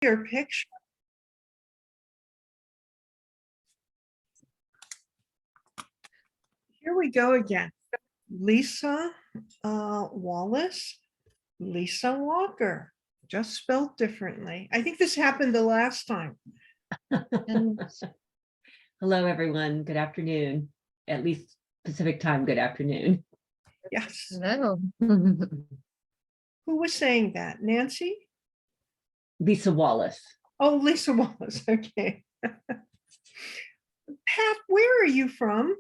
your picture. Here we go again. Lisa Wallace, Lisa Walker, just spelled differently. I think this happened the last time. Hello, everyone. Good afternoon. At least Pacific time, good afternoon. Yes. Hello. Who was saying that? Nancy? Lisa Wallace. Oh, Lisa Wallace. Okay. Pat, where are you from?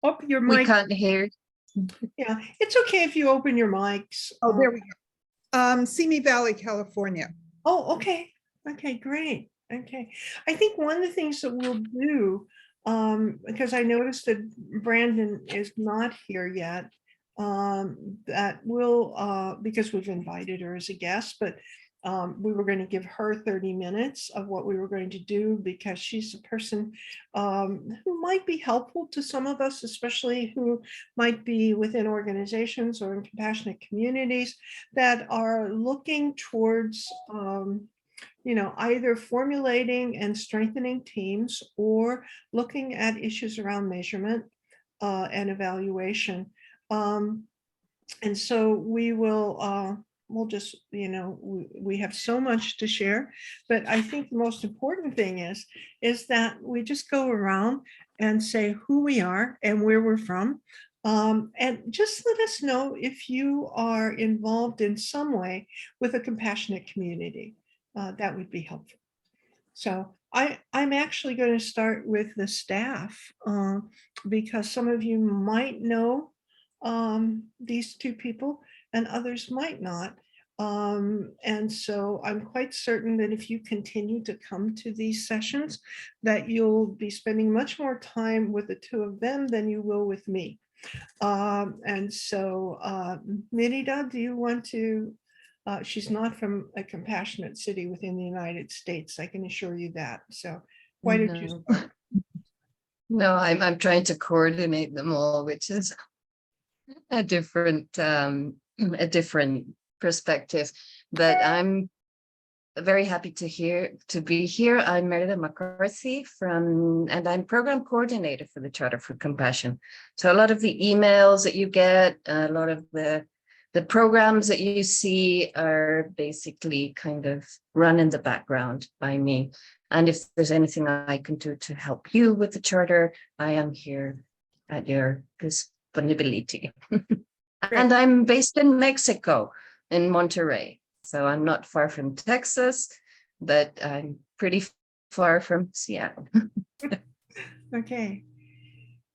Open your We mic. can't hear. Yeah, it's okay if you open your mics. Oh, there we go. Simi Valley, California. Oh, okay. Okay, great. Okay. I think one of the things that we'll do, because I noticed that Brandon is not here yet, that will, because we've invited her as a guest, but we were going to give her 30 minutes of what we were going to do because she's a person who might be helpful to some of us, especially who might be within organizations or in compassionate communities that are looking towards either formulating and strengthening teams or looking at issues around measurement and evaluation. And so we will, we'll just, we have so much to share, but I think the most important thing is that we just go around and say who we are and where we're from. And just let us know if you are involved in some way with a compassionate community. That would be helpful. So I'm actually going to start with the staff because some of you might know these two people and others might not. And so I'm quite certain that if you continue to come to these sessions, that you'll be spending much more time with the two of them than you will with me. And so Mirida, do you want to? She's not from a compassionate city within the United States. I can assure you that. So why don't you start? No, I'm trying to coordinate them all, which is a different perspective. But I'm very happy to be here. I'm Merida McCarthy and I'm program coordinator for the Charter for Compassion. So a lot of the emails that you get, a lot of the programs that you see are basically kind of run in the background by me. And if there's anything I can do to help you with the charter, I am here at your disponibility. And I'm based in Mexico, in Monterrey. So I'm not far from Texas, but I'm pretty far from Seattle. Okay.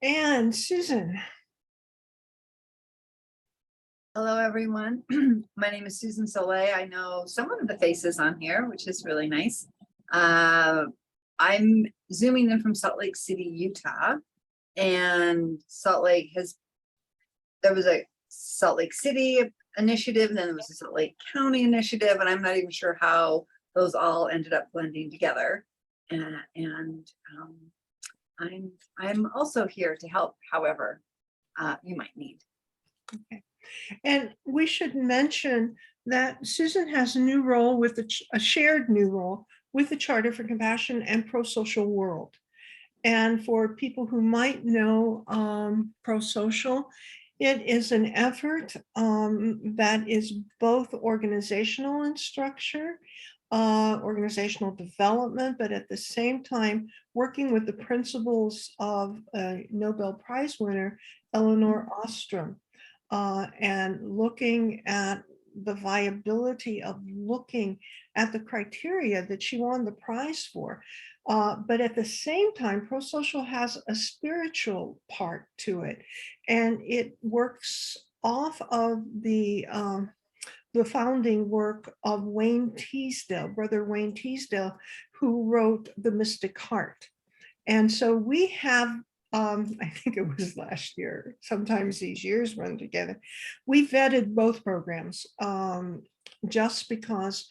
And Susan. Hello, everyone. My name is Susan Soleil. I know some of the faces on here, which is really nice. I'm zooming in from Salt Lake City, Utah. And there was a Salt Lake City initiative, and then there was a Salt Lake County initiative, and I'm not even sure how those all ended up blending together. And I'm also here to help, however, you might need. Okay. And we should mention that Susan has a new role with a shared new role with the Charter for Compassion and Pro-Social World. And for people who might know Pro-Social, it is an effort that is both organizational in structure, organizational development, but at the same time, working with the principles of Nobel Prize winner, Elinor Ostrom. And looking at the viability of looking at the criteria that she won the prize for. But at the same time, Pro-Social has a spiritual part to it. And it works off of the founding work of Wayne Teasdale, Brother Wayne Teasdale, who wrote The Mystic Heart. And so we have I think it was last year, sometimes these years run together. We vetted both programs just because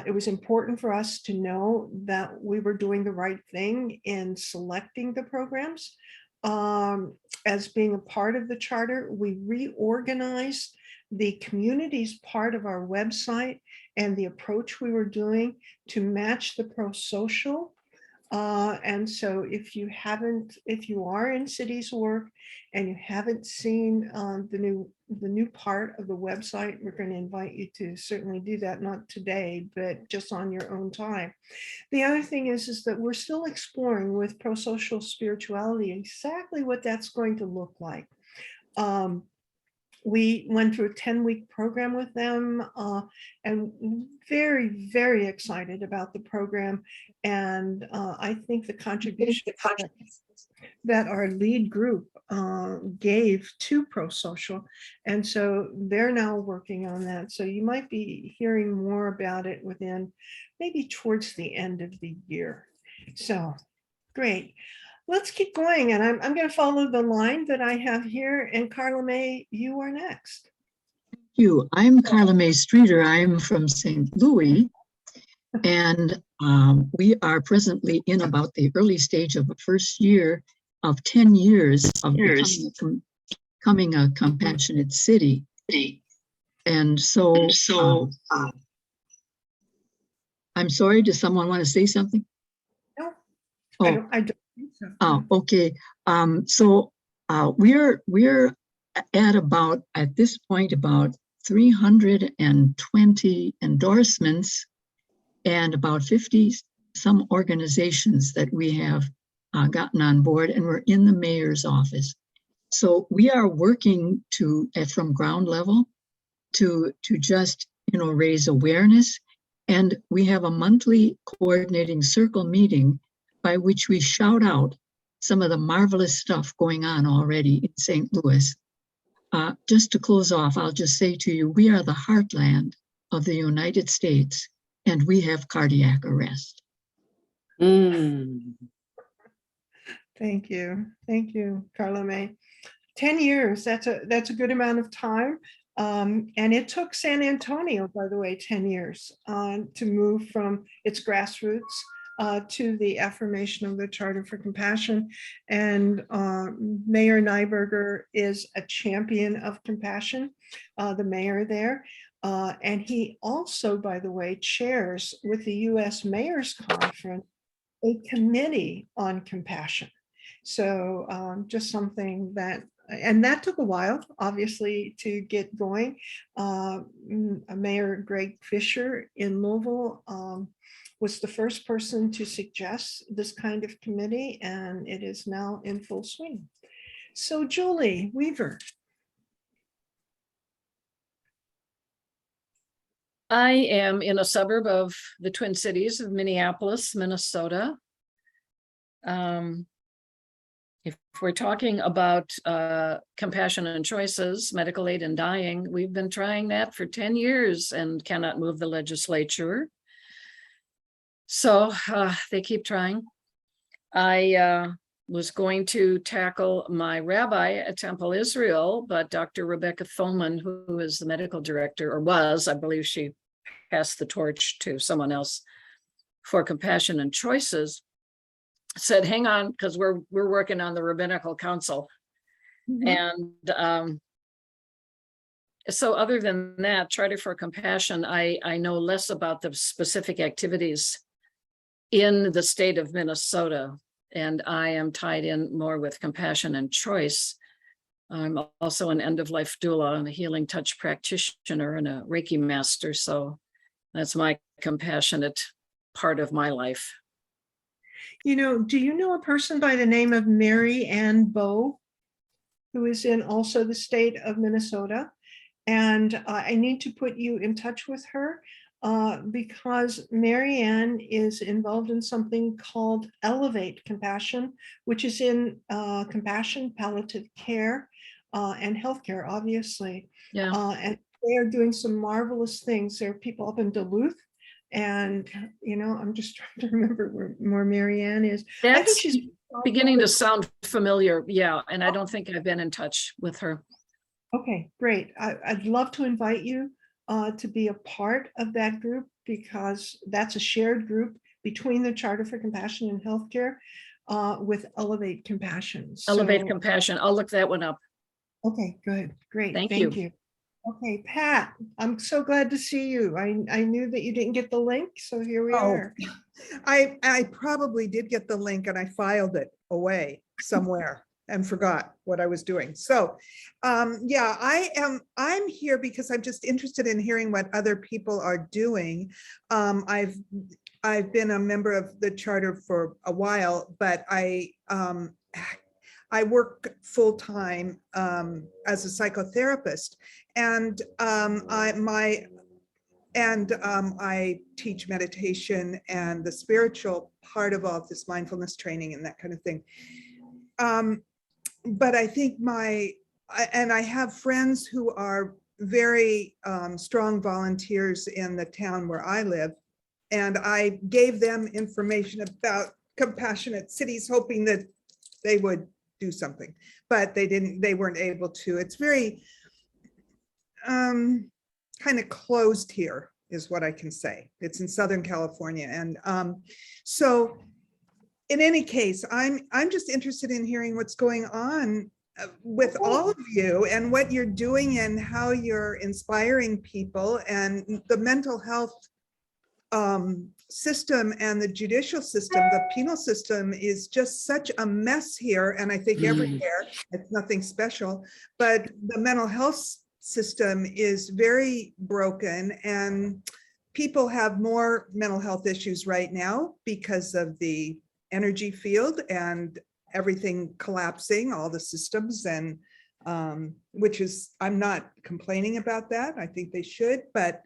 it was important for us to know that we were doing the right thing in selecting the programs. As being a part of the charter, we reorganized the communities part of our website and the approach we were doing to match the pro-social. And so if you are in cities work and you haven't seen the new part of the website, we're going to invite you to certainly do that, not today, but just on your own time. The other thing is that we're still exploring with pro-social spirituality exactly what that's going to look like. We went through a 10-week program with them, and very, very excited about the program. And I think the contribution that our lead group gave to pro-social. And so they're now working on that. So you might be hearing more about it within maybe towards the end of the year. So great. Let's keep going. And I'm going to follow the line that I have here. And Carla May, you are next. I'm Carla Maystreeter. I'm from St. Louis. And we are presently in about the early stage of the first year of 10 years of becoming a compassionate city. And so, I'm sorry, does someone want to say something? No, Oh. I don't think so. Oh, okay. So we're at this point about 320 endorsements and about 50 some organizations that we have gotten on board, and we're in the mayor's office. So we are working from ground level to just raise awareness, and we have a monthly coordinating circle meeting by which we shout out some of the marvelous stuff going on already in St. Louis. Just to close off, I'll just say to you, we are the heartland of the United States, and we have cardiac arrest. Thank you. Thank you, Carla May. 10 years, that's a good amount of time. And it took San Antonio, by the way, 10 years to move from its grassroots to the affirmation of the Charter for Compassion. And Mayor Nyberger is a champion of compassion, the mayor there. And he also, by the way, chairs with the U.S. Mayor's Conference a committee on compassion. So just something that, and that took a while, obviously, to get going. Mayor Greg Fisher in Louisville was the first person to suggest this kind of committee, and it is now in full swing. So Julie Weaver. I am in a suburb of the Twin Cities of Minneapolis, Minnesota. If we're talking about compassion and choices, medical aid and dying, we've been trying that for 10 years and cannot move the legislature. So they keep trying. I was going to tackle my rabbi at Temple Israel, but Dr. Rebecca Thoman, who is the medical director, or was, I believe she passed the torch to someone else for compassion and choices, said, hang on, because we're working on the rabbinical council. Mm-hmm. And so other than that, Charter for Compassion, I know less about the specific activities in the state of Minnesota, and I am tied in more with compassion and choice. I'm also an end-of-life doula and a healing touch practitioner and a Reiki master. So that's my compassionate part of my life. Do you know a person by the name of Mary Ann Bowe, who is in also the state of Minnesota? And I need to put you in touch with her because Mary Ann is involved in something called Elevate Compassion, which is in compassion, palliative care, and healthcare, obviously. Yeah. And they are doing some marvelous things. There are people up in Duluth. And, I'm just trying to remember where Mary Ann is. That's I think she's beginning to sound familiar. Yeah. And I don't think I've been in touch with her. Okay, great. I'd love to invite you to be a part of that group because that's a shared group between the Charter for Compassion and Healthcare with Elevate Compassion. Elevate Compassion. I'll look that one up. Okay, good. Great. Thank you. Okay, Pat, I'm so glad to see you. I knew that you didn't get the link, so here we Oh. are. I probably did get the link and I filed it away somewhere and forgot what I was doing. So, yeah, I'm here because I'm just interested in hearing what other people are doing. I've been a member of the charter for a while, but I work full-time as a psychotherapist, and I teach meditation and the spiritual part of all this mindfulness training and that kind of thing. But I think I have friends who are very strong volunteers in the town where I live. And I gave them information about compassionate cities, hoping that they would do something, but they weren't able to. It's very kind of closed here is what I can say. It's in Southern California. And so in any case, I'm just interested in hearing what's going on with all of you and what you're doing and how you're inspiring people, and the mental health system and the judicial system, the penal system is just such a mess here. And I think everywhere, it's nothing special, but the mental health system is very broken, and people have more mental health issues right now because of the energy field and everything collapsing, all the systems, and which is, I'm not complaining about that. I think they should, but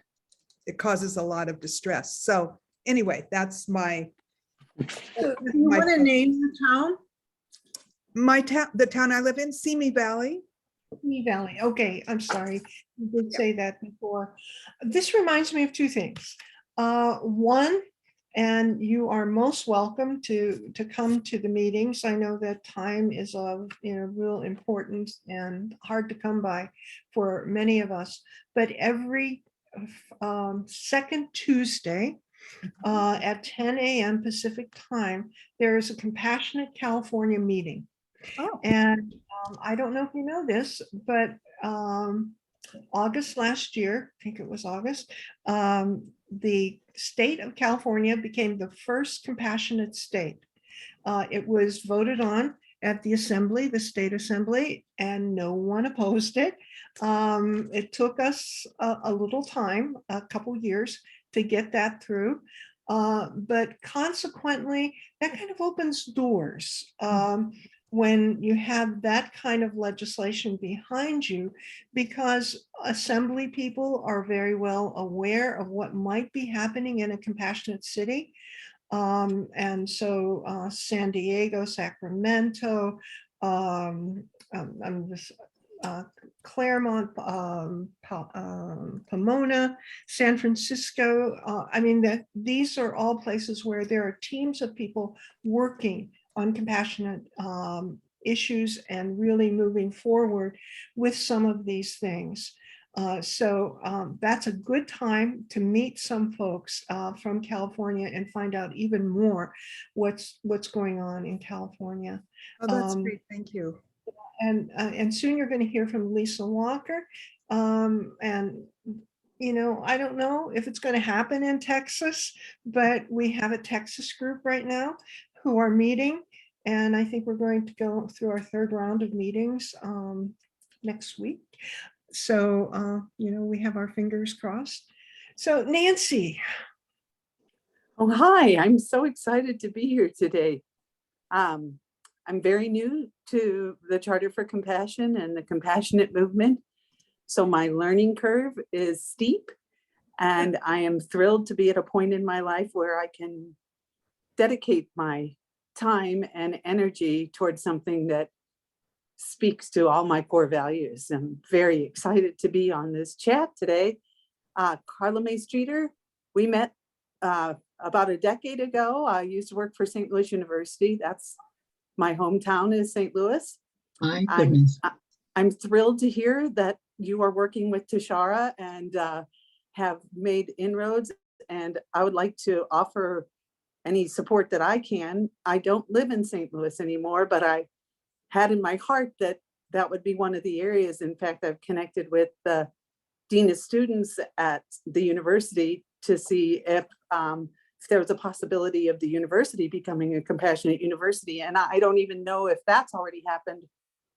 it causes a lot of distress. So anyway, that's my. So do you want to name the town? My town, the town I live in, Simi Valley. Simi Valley. Okay, I'm sorry. You did say that before. This reminds me of two things. One, and you are most welcome to come to the meetings. I know that time is of real importance and hard to come by for many of us. But every second Tuesday at 10 a.m. Pacific time, there is a Compassionate California meeting. Oh. And I don't know if you know this, but August last year, I think it was August, the state of California became the first compassionate state. It was voted on at the assembly, the state assembly, and no one opposed it. It took us a little time, a couple years, to get that through. But consequently, that kind of opens doors. When you have that kind of legislation behind you, because assembly people are very well aware of what might be happening in a compassionate city. And so San Diego, Sacramento, Claremont, Pomona, San Francisco. I mean, these are all places where there are teams of people working on compassionate issues and really moving forward with some of these things. So that's a good time to meet some folks from California and find out even more what's going on in California. Oh, that's great. Thank you. And soon you're going to hear from Lisa Walker. And I don't know if it's going to happen in Texas, but we have a Texas group right now who are meeting. And I think we're going to go through our third round of meetings next week. So, we have our fingers crossed. So Nancy. Oh, hi, I'm so excited to be here today. I'm very new to the Charter for Compassion and the compassionate movement. So my learning curve is steep, and I am thrilled to be at a point in my life where I can dedicate my time and energy towards something that speaks to all my core values. I'm very excited to be on this chat today. Carla Maystreeter, we met about a decade ago. I used to work for St. Louis University. That's my hometown is St. Louis. My goodness. I'm thrilled to hear that you are working with Tashara and have made inroads. And I would like to offer any support that I can. I don't live in St. Louis anymore, but I had in my heart that that would be one of the areas. In fact, I've connected with the dean of students at the university to see if there was a possibility of the university becoming a compassionate university. And I don't even know if that's already happened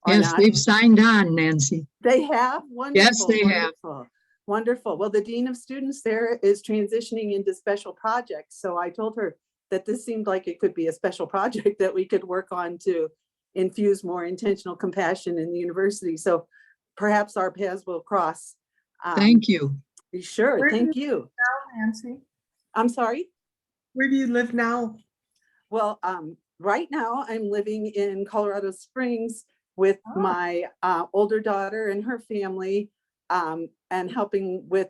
or Yes, not. they've signed on, Nancy. They have? Wonderful. Yes, they have. Wonderful. Wonderful. Well, the dean of students there is transitioning into special projects. So I told her that this seemed like it could be a special project that we could work on to infuse more intentional compassion in the university. So perhaps our paths will cross. Thank you. Sure. Where do Thank you you. live now, Nancy? I'm sorry. Where do you live now? Well, right now I'm living in Colorado Springs with my older daughter and her family, and helping with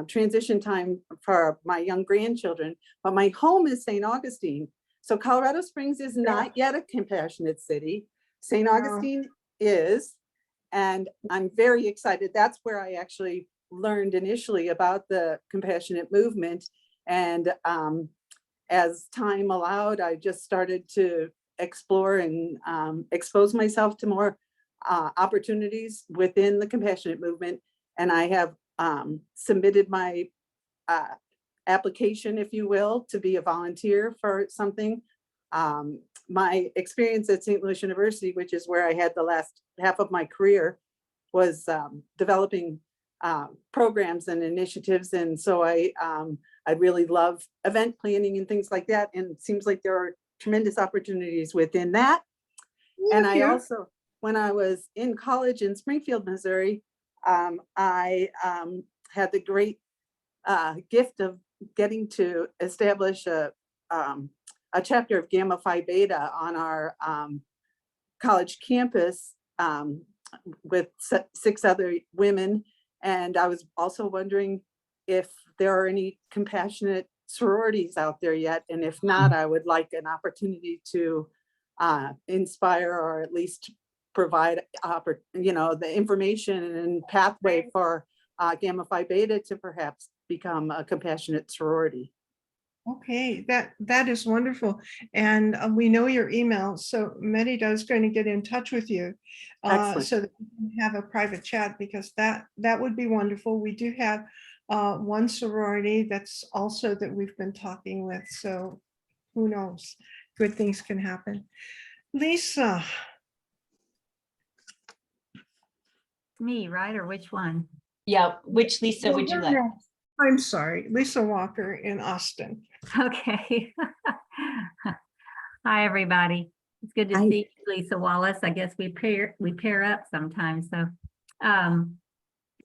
transition time for my young grandchildren. But my home is St. Augustine. So Colorado Springs is not yet a compassionate city. St. Augustine is, and I'm very excited. That's where I actually learned initially about the compassionate movement. And as time allowed, I just started to explore and expose myself to more opportunities within the compassionate movement. And I have submitted my application, if you will, to be a volunteer for something. My experience at St. Louis University, which is where I had the last half of my career, was developing programs and initiatives. And so I really love event planning and things like that. And it seems like there are tremendous opportunities within that. And I also, when I was in college in Springfield, Missouri, I had the great gift of getting to establish a chapter of Gamma Phi Beta on our college campus with 6 other women. And I was also wondering if there are any compassionate sororities out there yet. And if not, I would like an opportunity to inspire or at least provide the information and pathway for Gamma Phi Beta to perhaps become a compassionate sorority. Okay, that is wonderful. And we know your email, so Merida is going to get in touch with you so that we can have a private chat, because that would be wonderful. We do have one sorority that's also that we've been talking with, so who knows, good things can happen. Lisa. Me, right? Or which one? Yeah, which Lisa would you like? I'm sorry, Lisa Walker in Austin. Okay. Hi, everybody. It's good to see you, Lisa Wallace. I guess we pair up sometimes. So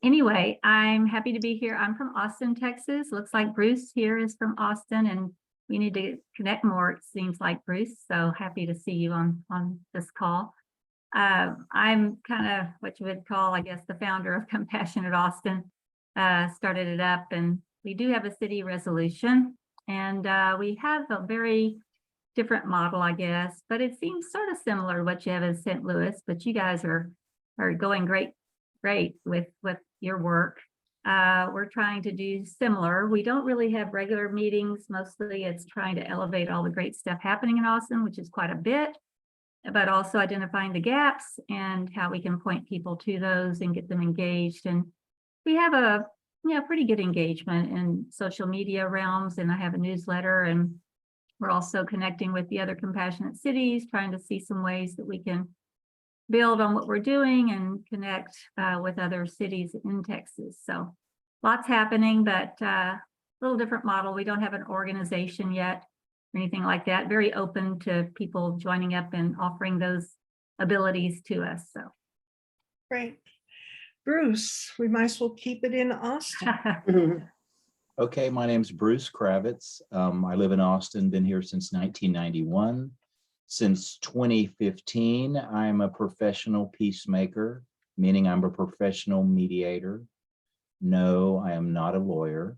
anyway, I'm happy to be here. I'm from Austin, Texas. Looks like Bruce here is from Austin, and we need to connect more, it seems like, Bruce. So happy to see you on this call. I'm kind of what you would call, I guess, the founder of Compassionate Austin. Started it up, and we do have a city resolution, and we have a very different model, I guess, but it seems sort of similar to what you have in St. Louis, but you guys are going great with your work. We're trying to do similar. We don't really have regular meetings. Mostly it's trying to elevate all the great stuff happening in Austin, which is quite a bit, but also identifying the gaps and how we can point people to those and get them engaged. And we have a pretty good engagement in social media realms, and I have a newsletter, and we're also connecting with the other compassionate cities, trying to see some ways that we can build on what we're doing and connect with other cities in Texas. So lots happening, but a little different model. We don't have an organization yet or anything like that. Very open to people joining up and offering those abilities to us. So Great. Bruce, we might as well keep it in Austin. Okay, my name's Bruce Kravitz. I live in Austin, been here since 1991. Since 2015, I'm a professional peacemaker, meaning I'm a professional mediator. No, I am not a lawyer.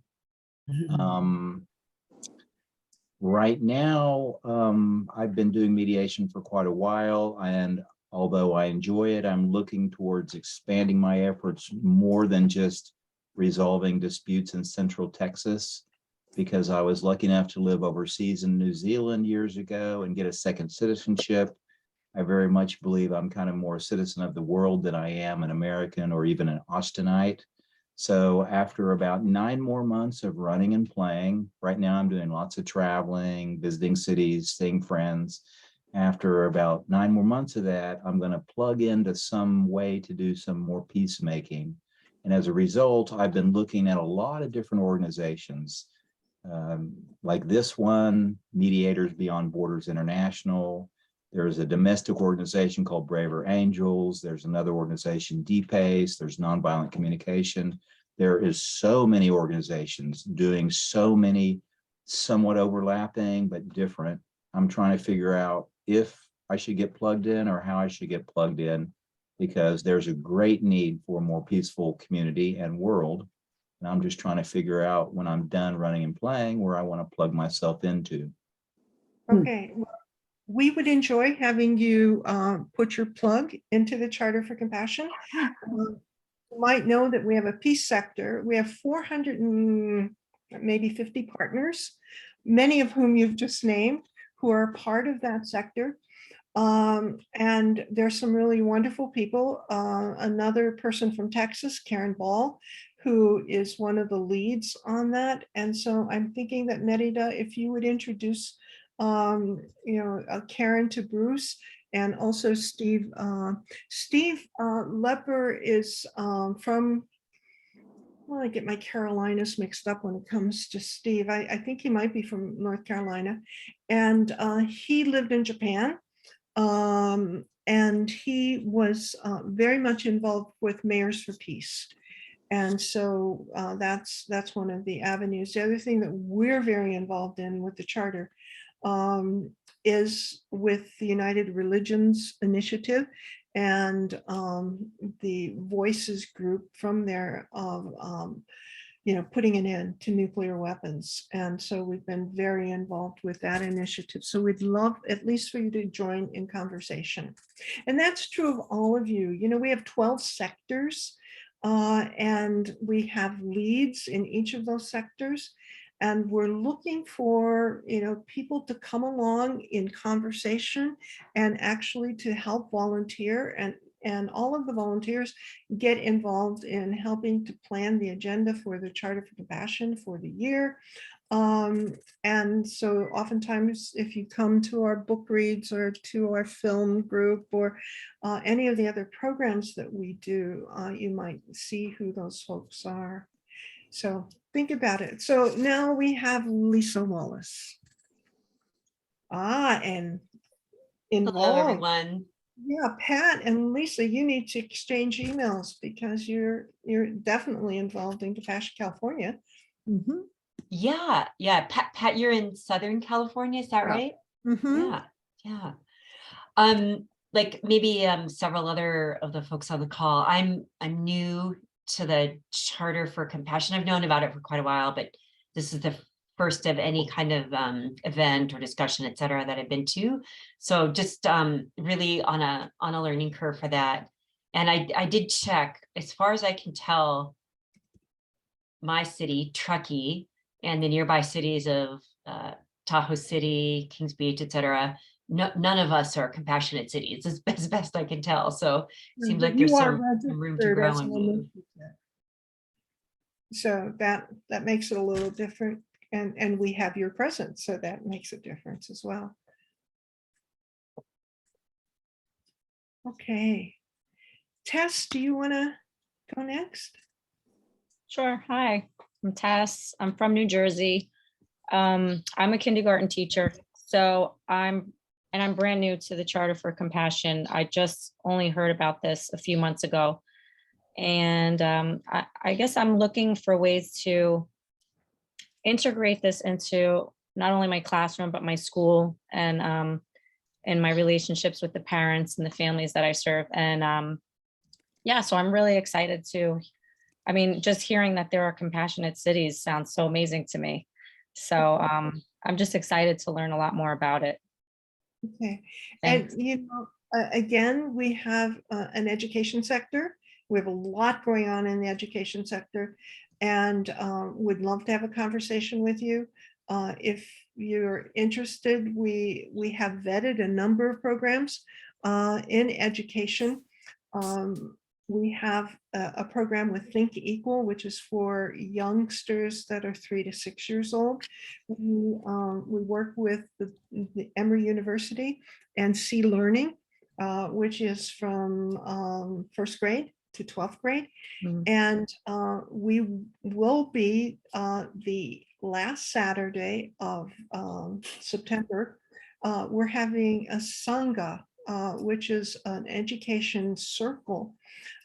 Right now, I've been doing mediation for quite a while, and although I enjoy it, I'm looking towards expanding my efforts more than just resolving disputes in Central Texas, because I was lucky enough to live overseas in New Zealand years ago and get a second citizenship. I very much believe I'm kind of more a citizen of the world than I am an American or even an Austinite. So after about 9 more months of running and playing, right now I'm doing lots of traveling, visiting cities, seeing friends. After about 9 more months of that, I'm going to plug into some way to do some more peacemaking. And as a result, I've been looking at a lot of different organizations, like this one, Mediators Beyond Borders International. There's a domestic organization called Braver Angels. There's another organization, DPACE. There's Nonviolent Communication. There is so many organizations doing so many somewhat overlapping but different. I'm trying to figure out if I should get plugged in or how I should get plugged in, because there's a great need for a more peaceful community and world. And I'm just trying to figure out when I'm done running and playing where I want to plug myself into. Okay, well, we would enjoy having you put your plug into the Charter for Compassion. You might know that we have a peace sector. We have 400 and maybe 50 partners, many of whom you've just named, who are part of that sector. And there's some really wonderful people. Another person from Texas, Karen Ball, who is one of the leads on that. And so I'm thinking that Merida, if you would introduce Karen to Bruce, and also Steve. Steve Lepper is from, well, I get my Carolinas mixed up when it comes to Steve. I think he might be from North Carolina. And he lived in Japan. And he was very much involved with Mayors for Peace. And so that's one of the avenues. The other thing that we're very involved in with the Charter is with the United Religions Initiative and the Voices group from there of putting an end to nuclear weapons. And so we've been very involved with that initiative. So we'd love at least for you to join in conversation. And that's true of all of you. We have 12 sectors and we have leads in each of those sectors. And we're looking for, people to come along in conversation and actually to help volunteer, and all of the volunteers get involved in helping to plan the agenda for the Charter for Compassion for the year. And so oftentimes if you come to our book reads or to our film group or any of the other programs that we do, you might see who those folks are. So think about it. So now we have Lisa Wallace. And involved. Hello, everyone. Yeah, Pat and Lisa, you need to exchange emails because you're definitely involved in Compassion California. Mm-hmm. Yeah. Pat, you're in Southern California, is that right? Mm-hmm. Yeah. Like maybe several other of the folks on the call, I'm new to the Charter for Compassion. I've known about it for quite a while, but this is the first of any kind of event or discussion, et cetera, that I've been to. So just really on a learning curve for that. And I did check, as far as I can tell, my city, Truckee, and the nearby cities of Tahoe City, Kings Beach, et cetera, none of us are compassionate cities, as best I can tell. So it seems like there's some room to grow and move. So that makes it a little different. And we have your presence, so that makes a difference as well. Okay. Tess, do you want to go next? Sure. Hi, I'm Tess. I'm from New Jersey. I'm a kindergarten teacher. So I'm brand new to the Charter for Compassion. I just only heard about this a few months ago. And I guess I'm looking for ways to integrate this into not only my classroom, but my school and my relationships with the parents and the families that I serve. And yeah, so I'm really excited to, just hearing that there are compassionate cities sounds so amazing to me. So I'm just excited to learn a lot more about it. Okay. Thanks. And, again, we have an education sector. We have a lot going on in the education sector and would love to have a conversation with you. If you're interested, we have vetted a number of programs in education. We have a program with Think Equal, which is for youngsters that are 3 to 6 years old. We work with the Emory University and C Learning, which is from first grade to 12th grade. Mm. And we will be the last Saturday of September. We're having a Sangha, which is an education circle.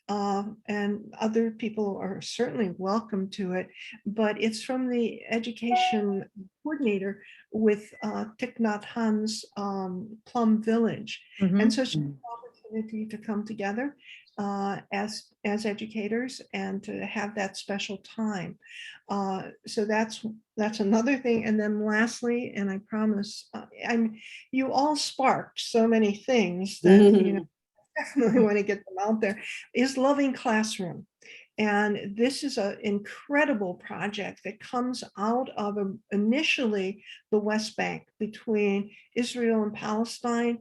And other people are certainly welcome to it, but it's from the education coordinator with Thich Nhat Hanh's Plum Village. And so it's an opportunity to come together as educators and to have that special time. So that's another thing. And then lastly, and I promise, you all sparked so many things that definitely want to get them out there, is Loving Classroom. And this is an incredible project that comes out of initially the West Bank between Israel and Palestine,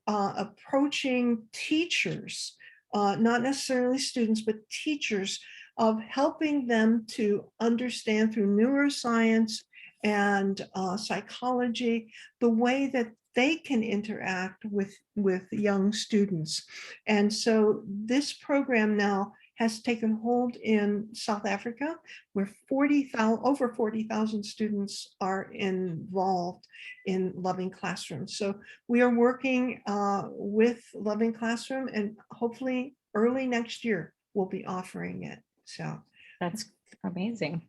approaching teachers, not necessarily students, but teachers, of helping them to understand through neuroscience and psychology the way that they can interact with young students. And so this program now has taken hold in South Africa, where over 40,000 students are involved in Loving Classroom. So we are working with Loving Classroom, and hopefully early next year we'll be offering it. So That's amazing.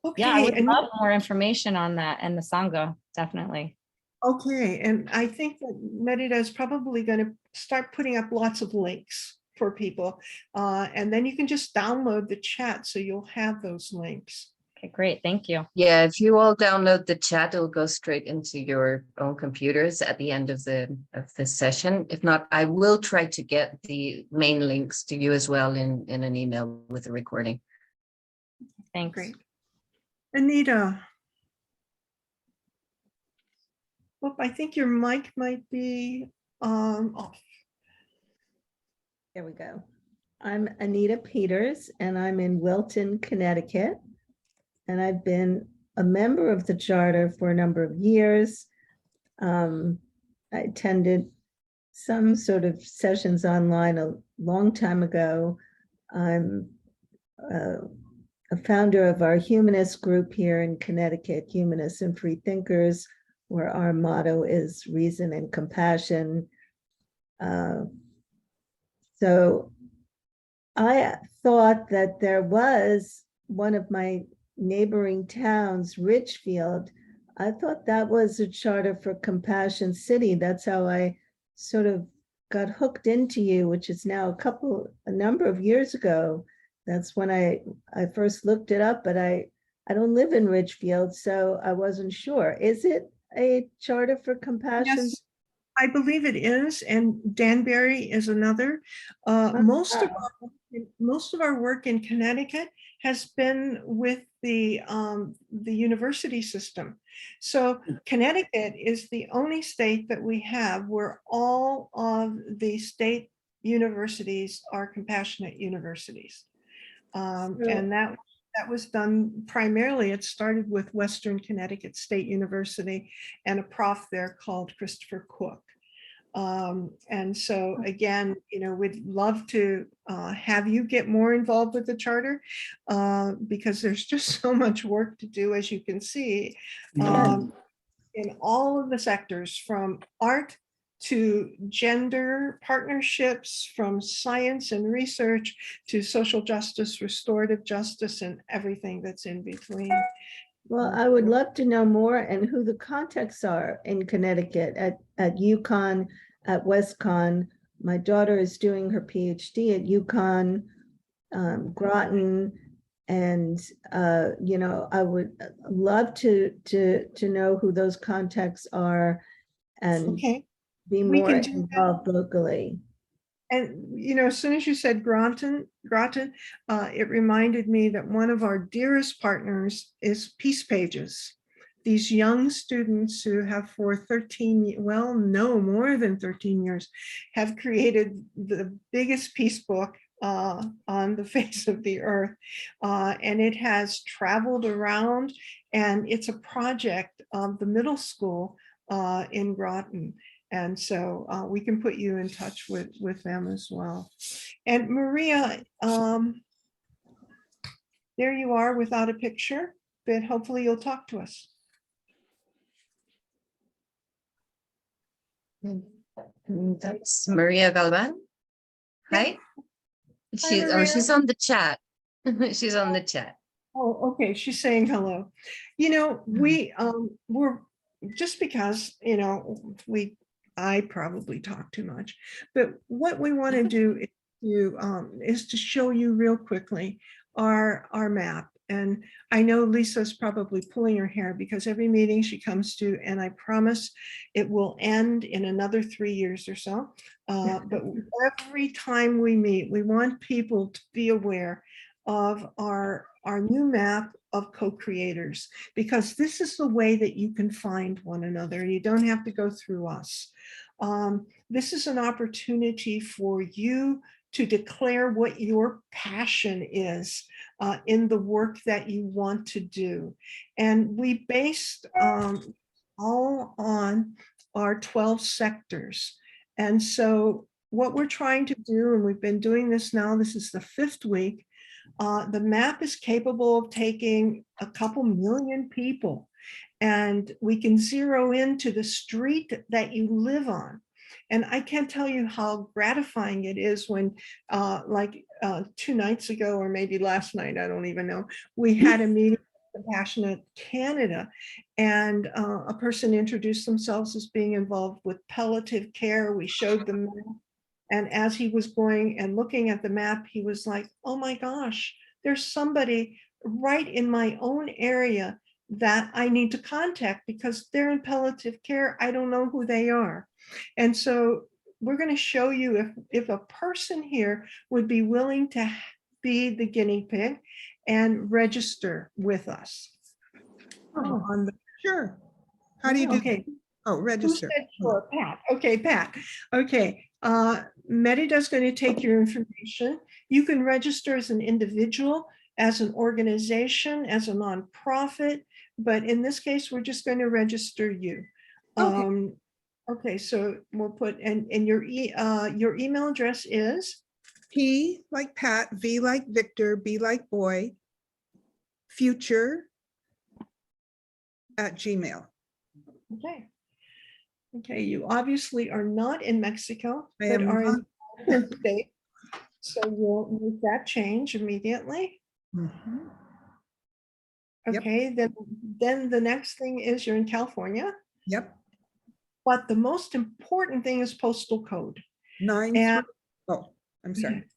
okay, Yeah, I would and love more information on that and the Sangha, definitely. okay, and I think that Merida is probably going to start putting up lots of links for people, and then you can just download the chat, so you'll have those links. Okay, great. Thank you. Yeah, if you all download the chat, it'll go straight into your own computers at the end of the session. If not, I will try to get the main links to you as well in an email with the recording. Thanks. Great. Anita. Oh, I think your mic might be off. There we go. I'm Anita Peters, and I'm in Wilton, Connecticut. And I've been a member of the charter for a number of years. I attended some sort of sessions online a long time ago. I'm a founder of our humanist group here in Connecticut, Humanists and Free Thinkers, where our motto is reason and compassion. So I thought that there was one of my neighboring towns, Richfield. I thought that was a charter for Compassion City. That's how I sort of got hooked into you, which is now a number of years ago. That's when I first looked it up, but I don't live in Richfield, so I wasn't sure. Is it a charter for compassion? Yes, I believe it is, and Danbury is another. Most of our work in Connecticut has been with the university system. So Connecticut is the only state that we have where all of the state universities are compassionate universities. And that was done primarily, it started with Western Connecticut State University and a prof there called Christopher Cook. And so again, we'd love to have you get more involved with the charter because there's just so much work to do, as you can see, in all of the sectors, from art to gender partnerships, from science and research to social justice, restorative justice, and everything that's in between. Well, I would love to know more and who the contacts are in Connecticut at UConn, at WestConn. My daughter is doing her PhD at UConn, Groton, and I would love to know who those contacts are and Okay. be We more can do that. involved locally. And, as soon as you said Groton, it reminded me that one of our dearest partners is Peace Pages. these young students who have for 13, well, no, more than 13 years, have created the biggest peace book on the face of the earth. And it has traveled around, and it's a project of the middle school in Groton. And so we can put you in touch with them as well. And Maria, there you are without a picture, but hopefully you'll talk to us. That's Maria Galvan. Hi. She's on the chat. She's on the chat. Oh, okay. She's saying hello. You know, we're just because, you know, I probably talk too much, but what we want to do is to show you real quickly our map. And I know Lisa's probably pulling her hair because every meeting she comes to, and I promise it will end in another 3 years or so. But every time we meet, we want people to be aware of our new map of co-creators, because this is the way that you can find one another. You don't have to go through us. This is an opportunity for you to declare what your passion is in the work that you want to do. And we based all on our 12 sectors. And so what we're trying to do, and we've been doing this now, this is the 5th week, the map is capable of taking a couple million people, and we can zero into the street that you live on. And I can't tell you how gratifying it is when, like 2 nights ago, or maybe last night, I don't even know, we had a meeting with Compassionate Canada, and a person introduced themselves as being involved with palliative care. We showed them that. And as he was going and looking at the map, he was like, oh my gosh, there's somebody right in my own area that I need to contact because they're in palliative care. I don't know who they are. And so we're going to show you if a person here would be willing to be the guinea pig and register with us. Oh, sure. How do you do? Okay. Oh, Who register. said sure? Pat. Okay, Pat. Okay. Merida's going to take your information. You can register as an individual, as an organization, as a nonprofit, but in this case, we're just going to register you. Okay. Okay, so we'll put, and your email address is? P like Pat, V like Victor, B like boy, future @gmail. Okay. Okay, you obviously are not in Mexico, I but am are not. in the state. So we'll make that change immediately. Mhm. Yep. Okay, then the next thing is you're in California, Yep. but the most important thing is postal code. 9. And Oh, I'm sorry. ahead.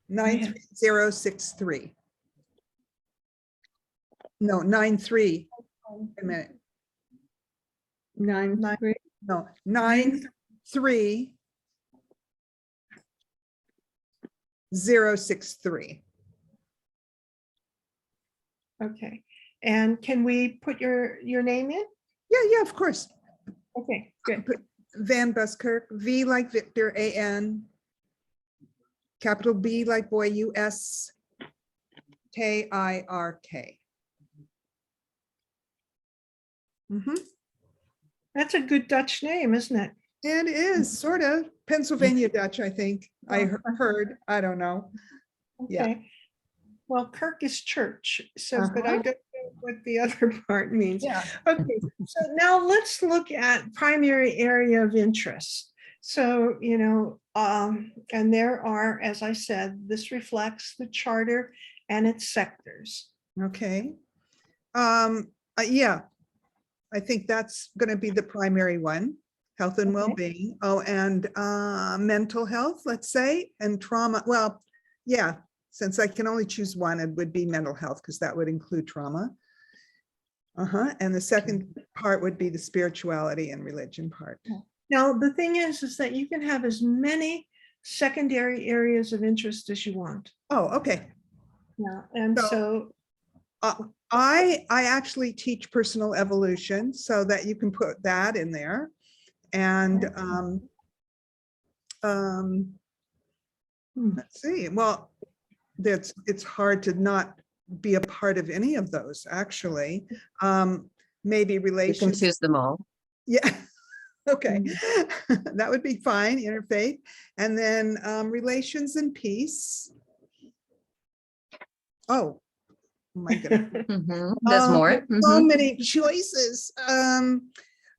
93063. No, 93. Wait a minute. 9-3. No, 93063. Okay, and can we put your name in? Yeah, of course. Okay, good. Van Buskirk, V like Victor, AN, capital B like boy, US, KIRK. That's a good Dutch name, isn't it? It is sort of Pennsylvania Dutch, I think. I heard, I don't know. Yeah. Okay. Well, Kirk is church, so, but I don't know what the other part means. Yeah. Okay, so now let's look at primary area of interest. So, you know, and there are, as I said, this reflects the charter and its sectors. Okay. Yeah, I think that's going to be the primary one, health and Okay. well-being. Oh, and mental health, let's say, and trauma. Well, yeah, since I can only choose one, it would be mental health because that would include trauma. And the second part would be the spirituality and religion part. Now, the thing is that you can have as many secondary areas of interest as you want. Oh, okay. Yeah, and so I actually teach personal evolution so that you can put that in there. And let's see, well, it's hard to not be a part of any of those, actually. Maybe You can relations. choose them all. Yeah, okay. That would be fine, interfaith. And then relations and peace. Oh, my goodness. There's more. So many choices. I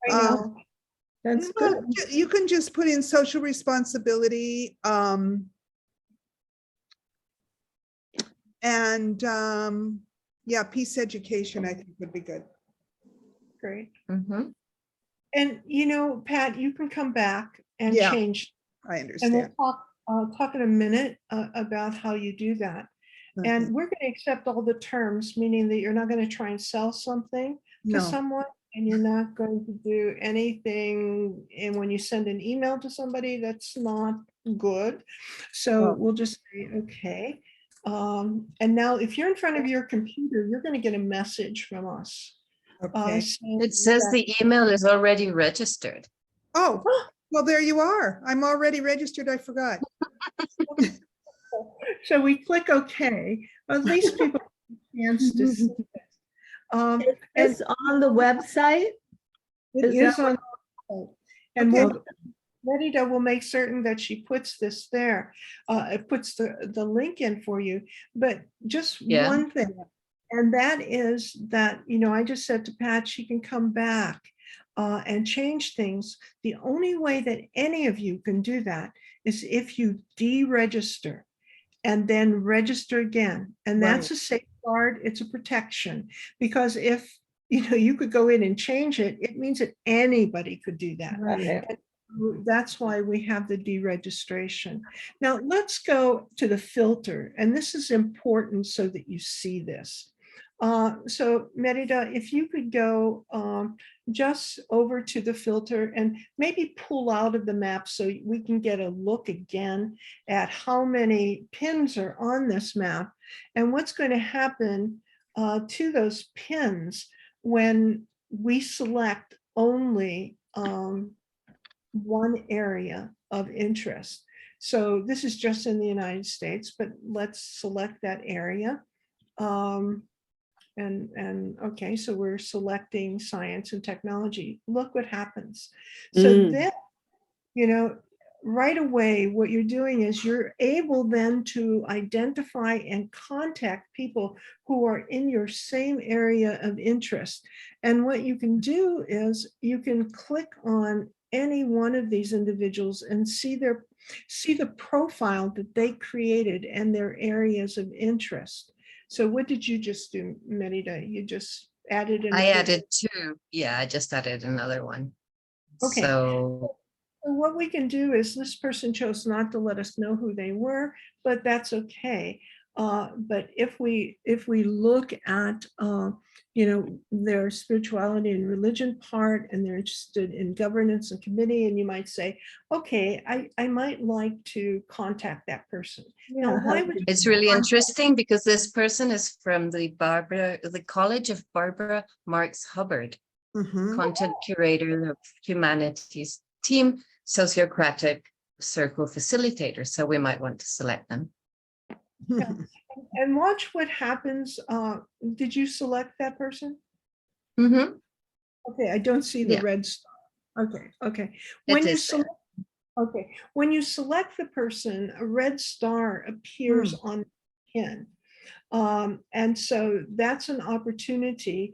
know. That's Well, good. you can just put in social responsibility. And yeah, peace education, I think would be good. Great. Mhm. And you know, Pat, you can come back and Yeah, change. I And understand. we'll talk in a minute about how you do that. And we're going to accept all the terms, meaning that you're not going to try and sell something to No. someone, and you're not going to do anything. And when you send an email to somebody, that's not good. So Oh. we'll just say, okay. And now if you're in front of your computer, you're going to get a message from us. Okay. saying It says that- the email is already registered. Oh, well, there you are. I'm already registered. I forgot. So we click OK. At least people have a chance to see this. And It's on the website. it is is that on. And Okay. Merida will make certain that she puts this there. It puts the link in for you. But just Yeah. one thing, and that is that, you know, I just said to Pat, she can come back and change things. The only way that any of you can do that is if you deregister and then register again. And that's a safeguard, it's a protection. Because if, you know, you could go in and change it, it means that anybody could do that. Right. That's why we have the deregistration. Now let's go to the filter, and this is important so that you see this. So Merida, if you could go just over to the filter and maybe pull out of the map so we can get a look again at how many pins are on this map and what's going to happen to those pins when we select only one area of interest. So this is just in the United States, but let's select that area. And okay, so we're selecting science and technology. Look what happens. So then, you know, right away, what you're doing is you're able then to identify and contact people who are in your same area of interest. And what you can do is you can click on any one of these individuals and see the profile that they created and their areas of interest. So what did you just do, Merida? You just added in. I added two. Yeah, I just added another one. Okay. So what we can do is this person chose not to let us know who they were, but that's okay. But if we look at you know, their spirituality and religion part, and they're interested in governance and committee, and you might say, okay, I might like to contact that person. Now, why would you it's really contact- interesting because this person is from the College of Barbara Marx Hubbard, content curator of humanities team, sociocratic circle facilitator. So we might want to select them. Yeah. And watch what happens. Did you select that person? Mm-hmm. Okay, I don't see the Yeah. red star. Okay. It When you is there. select, okay, when you select the person, a red star appears on the pin. And so that's an opportunity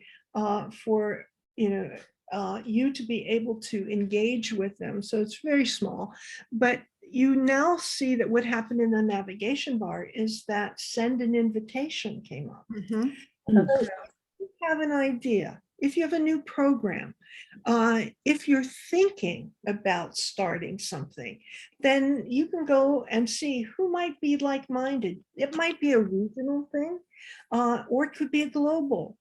for, you know, you to be able to engage with them. So it's very small, but you now see that what happened in the navigation bar is that send an invitation came up. So if you have an idea, if you have a new program, if you're thinking about starting something, then you can go and see who might be like-minded. It might be a regional thing, or it could be a global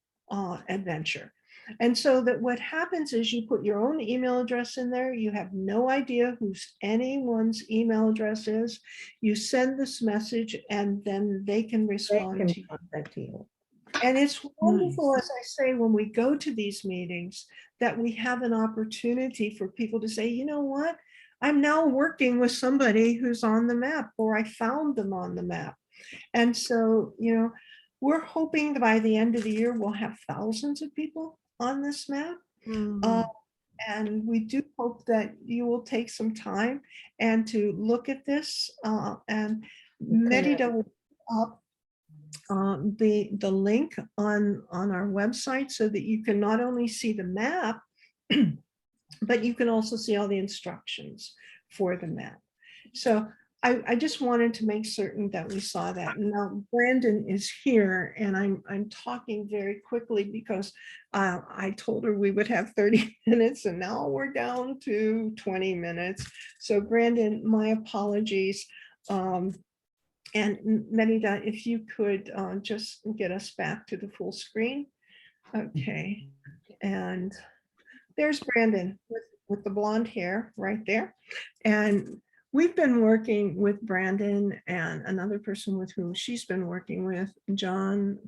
adventure. And so that what happens is you put your own email address in there. You have no idea who anyone's email address is. You send this message and then they can respond to you. Contact you. And it's wonderful, as I say, when we go to these meetings, that we have an opportunity for people to say, you know what? I'm now working with somebody who's on the map, or I found them on the map. And so, we're hoping that by the end of the year, we'll have thousands of people on this map. And we do hope that you will take some time and to look at this. And Merida will put up the link on our website so that you can not only see the map, but you can also see all the instructions for the map. So I just wanted to make certain that we saw that. Now Brandon is here, and I'm talking very quickly because I told her we would have 30 minutes, and now we're down to 20 minutes. So Brandon, my apologies. And Merida, if you could just get us back to the full screen. Okay. And there's Brandon with the blonde hair right there. And we've been working with Brandon and another person with whom she's been working with, John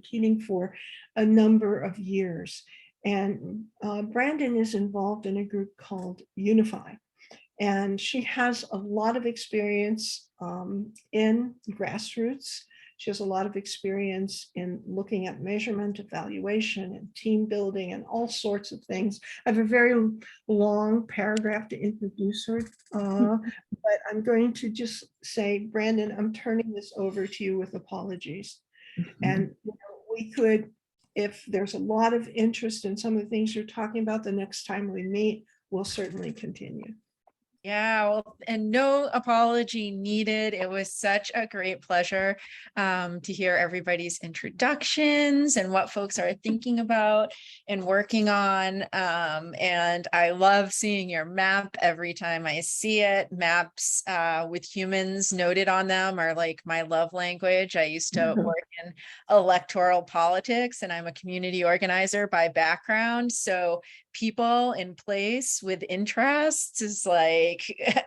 Keating, for a number of years. And Brandon is involved in a group called Unify. And she has a lot of experience in grassroots. She has a lot of experience in looking at measurement, evaluation, and team building, and all sorts of things. I have a very long paragraph to introduce her, but I'm going to just say, Brandon, I'm turning this over to you with apologies. And we could, if there's a lot of interest in some of the things you're talking about, the next time we meet, we'll certainly continue. Yeah, well, and no apology needed. It was such a great pleasure to hear everybody's introductions and what folks are thinking about and working on. And I love seeing your map every time I see it. Maps with humans noted on them are like my love language. I used to work in electoral politics, and I'm a community organizer by background. So people in place with interests is like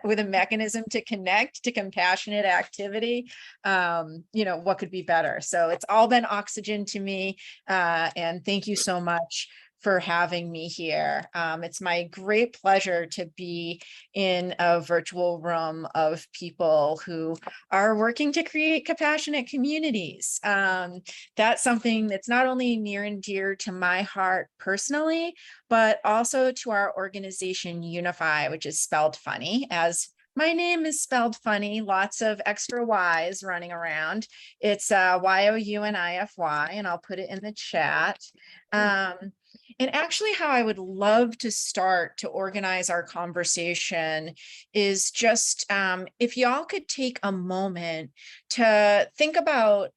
with a mechanism to connect to compassionate activity. What could be better? So it's all been oxygen to me. And thank you so much for having me here. It's my great pleasure to be in a virtual room of people who are working to create compassionate communities. That's something that's not only near and dear to my heart personally, but also to our organization Unify, which is spelled funny, as my name is spelled funny, lots of extra Y's running around. It's YOUNIFY, and I'll put it in the chat. And actually how I would love to start to organize our conversation is just if y'all could take a moment to think about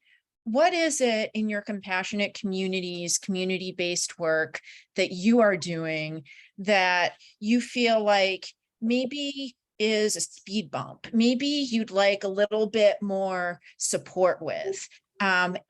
what is it in your compassionate communities, community-based work that you are doing that you feel like maybe is a speed bump, maybe you'd like a little bit more support with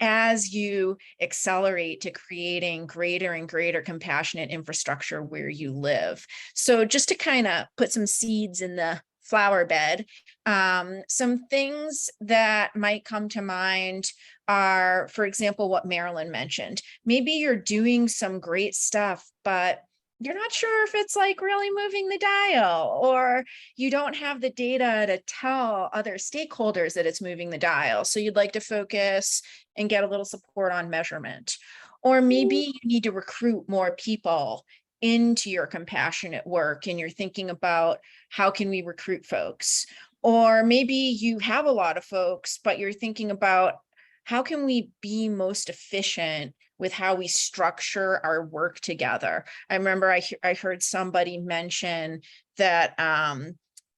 as you accelerate to creating greater and greater compassionate infrastructure where you live. So just to kind of put some seeds in the flower bed, some things that might come to mind are, for example, what Marilyn mentioned. Maybe you're doing some great stuff, but you're not sure if it's like really moving the dial, or you don't have the data to tell other stakeholders that it's moving the dial. So you'd like to focus and get a little support on measurement. Or maybe you need to recruit more people into your compassionate work and you're thinking about how can we recruit folks? Or maybe you have a lot of folks, but you're thinking about how can we be most efficient with how we structure our work together. I remember I heard somebody mention that,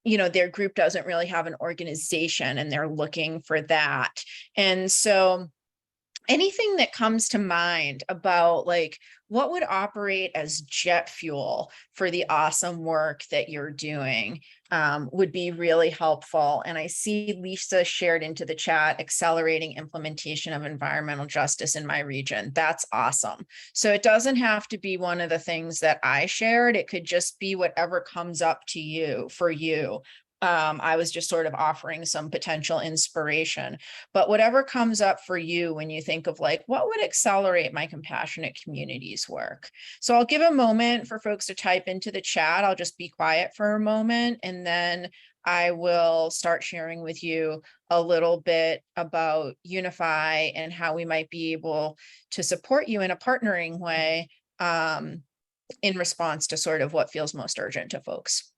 their group doesn't really have an organization and they're looking for that. And so anything that comes to mind about like what would operate as jet fuel for the awesome work that you're doing would be really helpful. And I see Lisa shared into the chat, accelerating implementation of environmental justice in my region. That's awesome. So it doesn't have to be one of the things that I shared. It could just be whatever comes up to you for you. I was just sort of offering some potential inspiration. But whatever comes up for you when you think of like, what would accelerate my compassionate communities work? So I'll give a moment for folks to type into the chat. I'll just be quiet for a moment, and then I will start sharing with you a little bit about Unify and how we might be able to support you in a partnering way in response to sort of what feels most urgent to folks.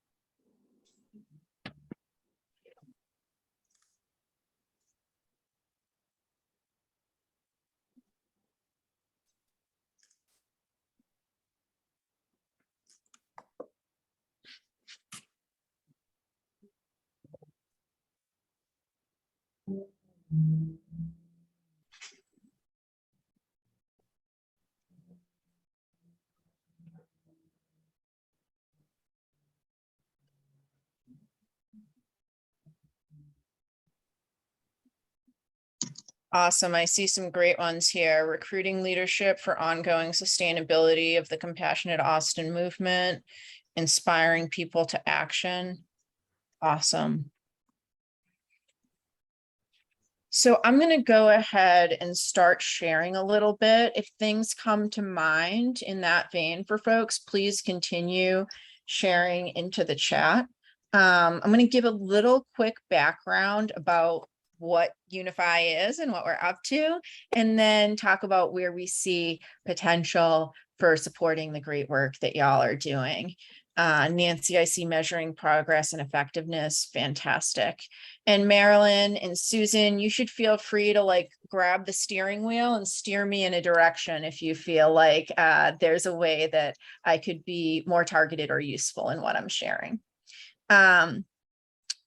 Awesome. I see some great ones here. Recruiting leadership for ongoing sustainability of the Compassionate Austin movement, inspiring people to action. Awesome. So I'm going to go ahead and start sharing a little bit. If things come to mind in that vein for folks, please continue sharing into the chat. I'm going to give a little quick background about what Unify is and what we're up to, and then talk about where we see potential for supporting the great work that y'all are doing. Nancy, I see measuring progress and effectiveness. Fantastic. And Marilyn and Susan, you should feel free to like grab the steering wheel and steer me in a direction if you feel like there's a way that I could be more targeted or useful in what I'm sharing.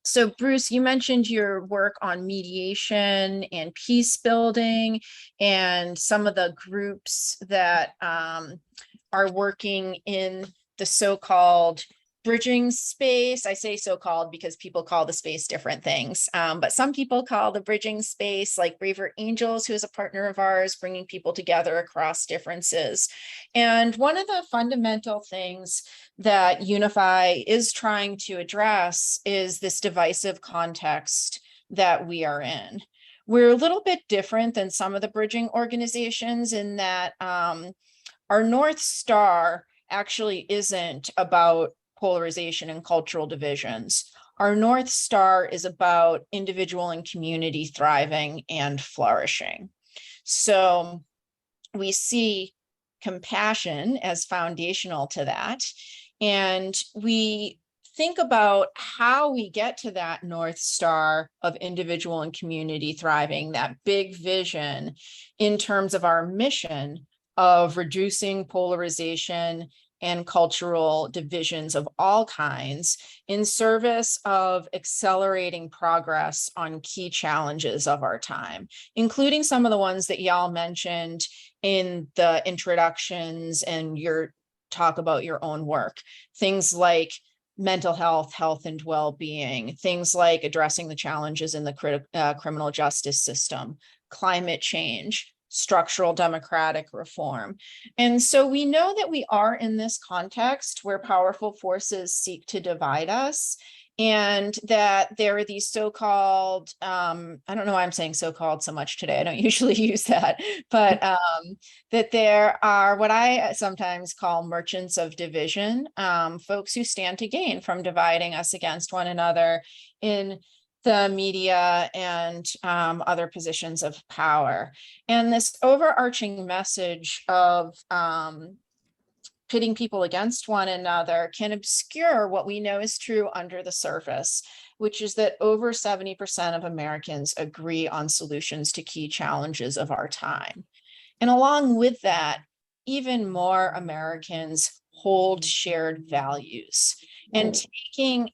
So Bruce, you mentioned your work on mediation and peace building and some of the groups that are working in the so-called bridging space. I say so-called because people call the space different things, but some people call the bridging space like Braver Angels, who is a partner of ours, bringing people together across differences. And one of the fundamental things that Unify is trying to address is this divisive context that we are in. We're a little bit different than some of the bridging organizations in that our North Star actually isn't about polarization and cultural divisions. Our North Star is about individual and community thriving and flourishing. So we see compassion as foundational to that. And we think about how we get to that North Star of individual and community thriving, that big vision in terms of our mission of reducing polarization and cultural divisions of all kinds in service of accelerating progress on key challenges of our time, including some of the ones that y'all mentioned in the introductions and your talk about your own work. Things like mental health, health and well-being, things like addressing the challenges in the criminal justice system, climate change, structural democratic reform. And so we know that we are in this context where powerful forces seek to divide us, and that there are these so-called, I don't know why I'm saying so-called so much today, I don't usually use that, but that there are what I sometimes call merchants of division, folks who stand to gain from dividing us against one another in the media and other positions of power. And this overarching message of pitting people against one another can obscure what we know is true under the surface, which is that over 70% of Americans agree on solutions to key challenges of our time. And along with that, even more Americans hold shared values. And taking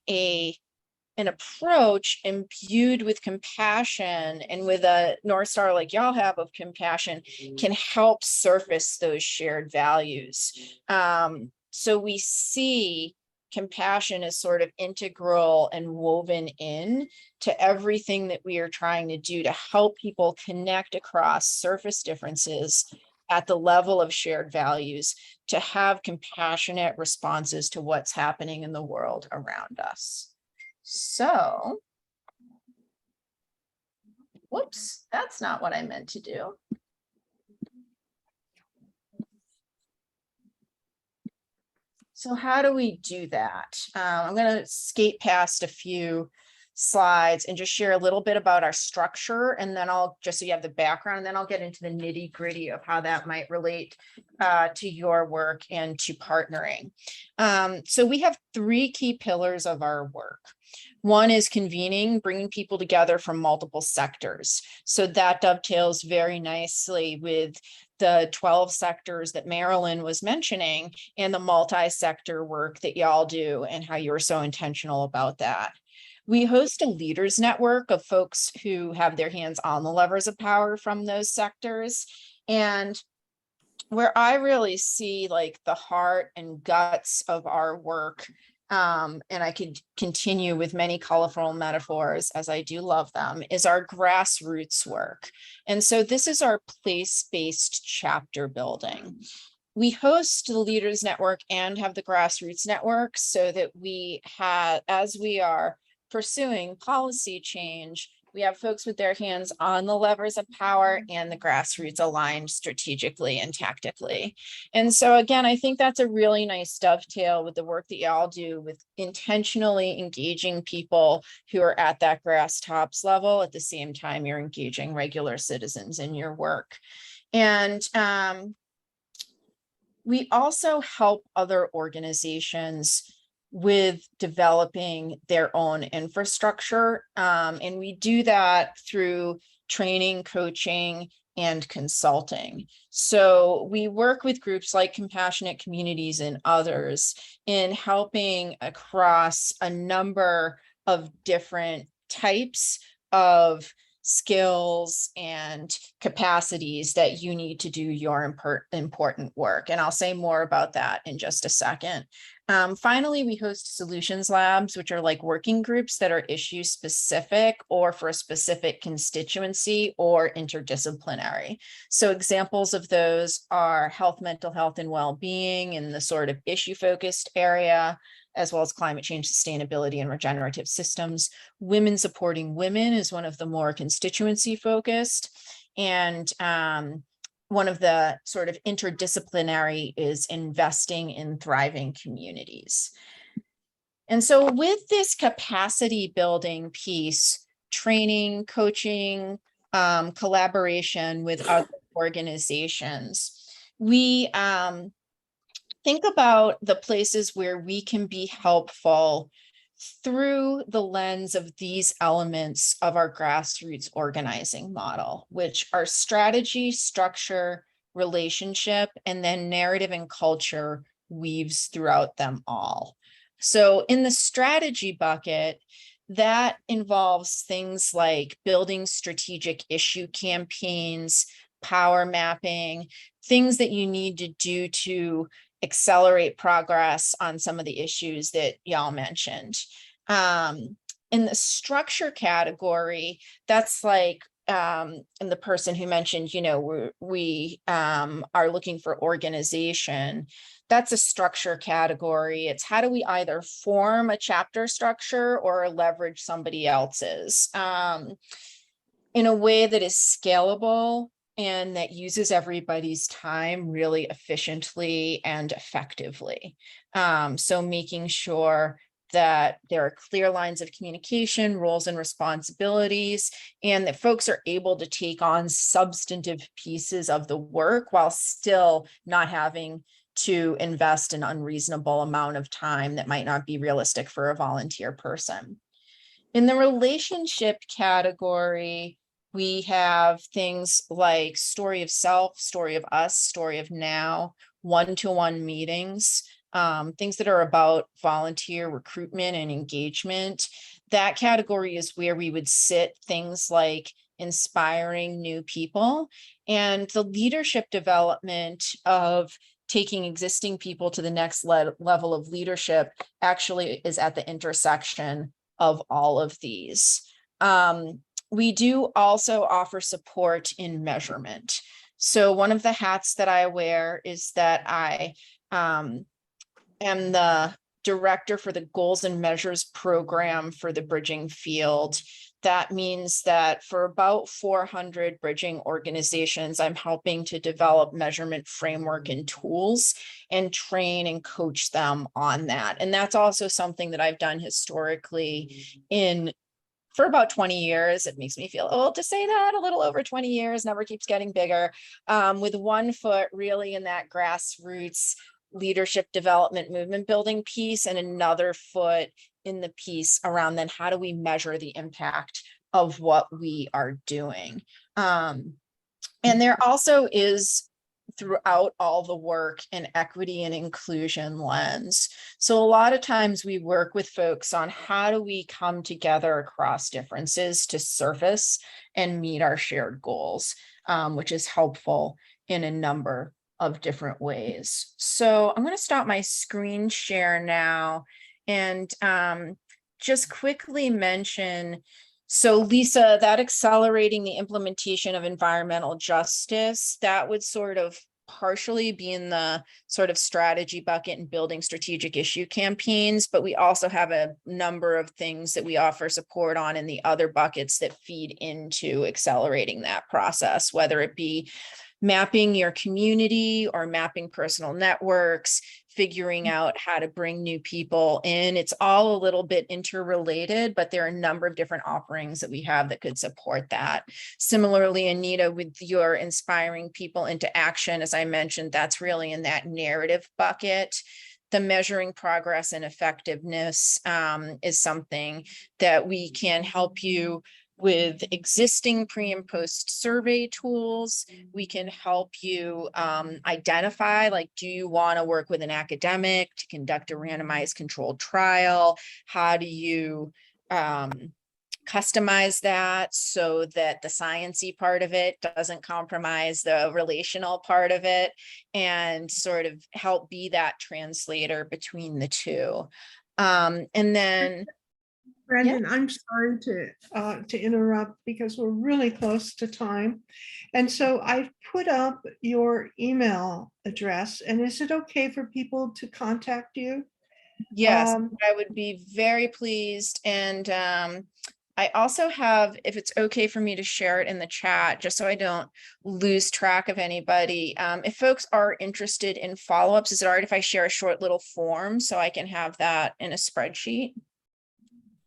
an approach imbued with compassion and with a North Star like y'all have of compassion can help surface those shared values. So we see compassion as sort of integral and woven in to everything that we are trying to do to help people connect across surface differences at the level of shared values to have compassionate responses to what's happening in the world around us. So, whoops, that's not what I meant to do. So how do we do that? I'm going to skate past a few slides and just share a little bit about our structure, and then I'll just so you have the background, and then I'll get into the nitty gritty of how that might relate to your work and to partnering. So we have 3 key pillars of our work. One is convening, bringing people together from multiple sectors. So that dovetails very nicely with the 12 sectors that Marilyn was mentioning and the multi-sector work that y'all do and how you were so intentional about that. We host a leaders network of folks who have their hands on the levers of power from those sectors. And where I really see like the heart and guts of our work, and I could continue with many colorful metaphors as I do love them, is our grassroots work. And so this is our place-based chapter building. We host the Leaders Network and have the Grassroots Network so that we have, as we are pursuing policy change, we have folks with their hands on the levers of power and the grassroots aligned strategically and tactically. And so again, I think that's a really nice dovetail with the work that y'all do with intentionally engaging people who are at that grass tops level at the same time you're engaging regular citizens in your work. And we also help other organizations with developing their own infrastructure. And we do that through training, coaching, and consulting. So we work with groups like Compassionate Communities and others in helping across a number of different types of skills and capacities that you need to do your important work. And I'll say more about that in just a second. Finally, we host solutions labs, which are like working groups that are issue specific or for a specific constituency or interdisciplinary. So examples of those are health, mental health, and well-being in the sort of issue focused area, as well as climate change, sustainability, and regenerative systems. Women supporting women is one of the more constituency focused. And one of the sort of interdisciplinary is investing in thriving communities. And so with this capacity building piece, training, coaching, collaboration with other organizations, we think about the places where we can be helpful through the lens of these elements of our grassroots organizing model, which are strategy, structure, relationship, and then narrative and culture weaves throughout them all. So in the strategy bucket, that involves things like building strategic issue campaigns, power mapping, things that you need to do to accelerate progress on some of the issues that y'all mentioned. In the structure category, that's like, and the person who mentioned, you know, we are looking for organization. That's a structure category. It's how do we either form a chapter structure or leverage somebody else's in a way that is scalable and that uses everybody's time really efficiently and effectively. So making sure that there are clear lines of communication, roles and responsibilities, and that folks are able to take on substantive pieces of the work while still not having to invest an unreasonable amount of time that might not be realistic for a volunteer person. In the relationship category, we have things like story of self, story of us, story of now, one-to-one meetings, things that are about volunteer recruitment and engagement. That category is where we would sit things like inspiring new people, and the leadership development of taking existing people to the next level of leadership actually is at the intersection of all of these. We do also offer support in measurement. So one of the hats that I wear is that I am the director for the Goals and Measures program for the bridging field. That means that for about 400 bridging organizations, I'm helping to develop measurement framework and tools and train and coach them on that. And that's also something that I've done historically for about 20 years. It makes me feel old to say that, a little over 20 years, number keeps getting bigger, with one foot really in that grassroots leadership development movement building piece, and another foot in the piece around then how do we measure the impact of what we are doing. And there also is, throughout all the work, an equity and inclusion lens. So a lot of times we work with folks on how do we come together across differences to surface and meet our shared goals, which is helpful in a number of different ways. So I'm going to stop my screen share now and just quickly mention, so Lisa, that accelerating the implementation of environmental justice, that would sort of partially be in the sort of strategy bucket and building strategic issue campaigns, but we also have a number of things that we offer support on in the other buckets that feed into accelerating that process, whether it be mapping your community or mapping personal networks, figuring out how to bring new people in. It's all a little bit interrelated, but there are a number of different offerings that we have that could support that. Similarly, Anita, with your inspiring people into action, as I mentioned, that's really in that narrative bucket. The measuring progress and effectiveness is something that we can help you with existing pre and post survey tools. We can help you identify, like, do you want to work with an academic to conduct a randomized controlled trial? How do you customize that so that the sciencey part of it doesn't compromise the relational part of it, and sort of help be that translator between the two. And then Brandon, I'm sorry to interrupt because we're really close to time. And so I've put up your email address, and is it okay for people to contact you? yes, I would be very pleased. And I also have, if it's okay for me to share it in the chat, just so I don't lose track of anybody. If folks are interested in follow-ups, is it all right if I share a short little form so I can have that in a spreadsheet?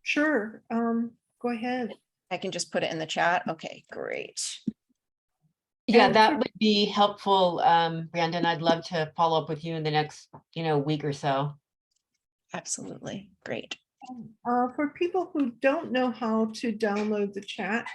Sure, go ahead. I can just put it in the chat. Okay, great. Yeah, And that for- would be helpful, Brandon. I'd love to follow up with you in the next, week or so. Absolutely, great. For people who don't know how to download the chat,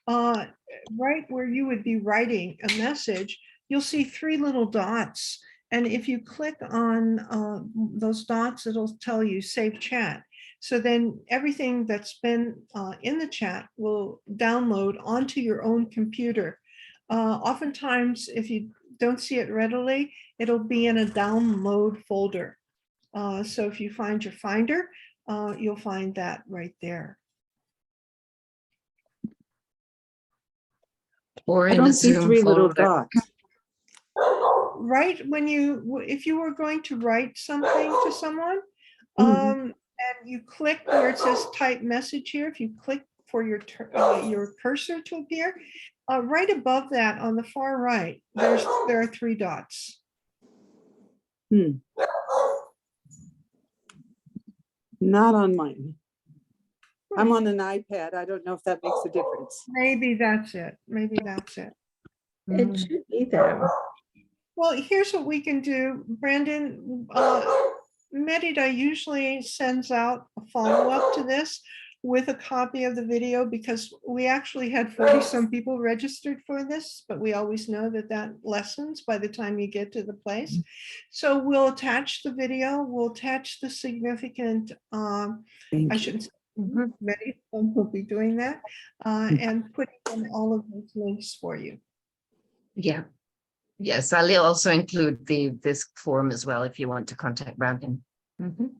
right where you would be writing a message, you'll see 3 little dots. And if you click on those dots, it'll tell you save chat. So then everything that's been in the chat will download onto your own computer. Oftentimes, if you don't see it readily, it'll be in a download folder. So if you find your Finder, you'll find that right there. Or I in don't the see Zoom 3 little folder. dots. Right when if you were going to write something to someone, Mhm. and you click where it says type message here, if you click for your cursor to appear, right above that on the far right, there are 3 dots. Not on mine. I'm on an iPad. I don't know if that makes a difference. Maybe that's it. Maybe that's it. It should be there. Well, here's what we can do, Brandon. Merida usually sends out a follow-up to this with a copy of the video, because we actually had 40-some people registered for this, but we always know that lessens by the time you get to the place. So we'll attach the video, we'll attach the significant, Thank I you. shouldn't say, Merida will be doing that, and put in all of those links for you. Yeah. Yes, I'll also include this form as well if you want to contact Brandon. Mhm.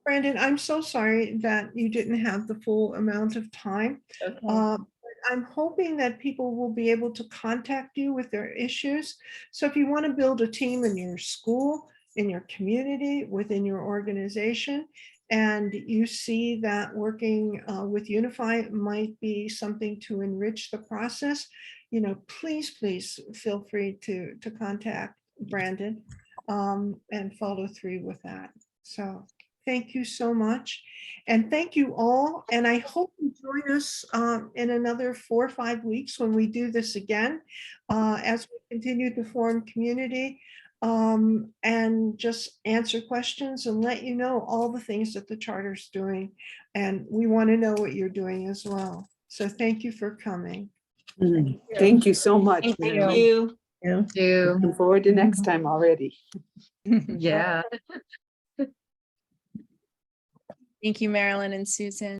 Brandon, I'm so sorry that you didn't have the full amount of time. But I'm hoping that people will be able to contact you with their issues. So if you want to build a team in your school, in your community, within your organization, and you see that working with Unify might be something to enrich the process, please feel free to contact Brandon and follow through with that. So thank you so much. And thank you all. And I hope you join us in another 4 or 5 weeks when we do this again, as we continue to form community and just answer questions and let you know all the things that the charter's doing. And we want to know what you're doing as well. So thank you for coming. Thank you so much. Thank Marilyn. you. Yeah. Looking forward to next time already. Yeah. Thank you, Marilyn and Susan.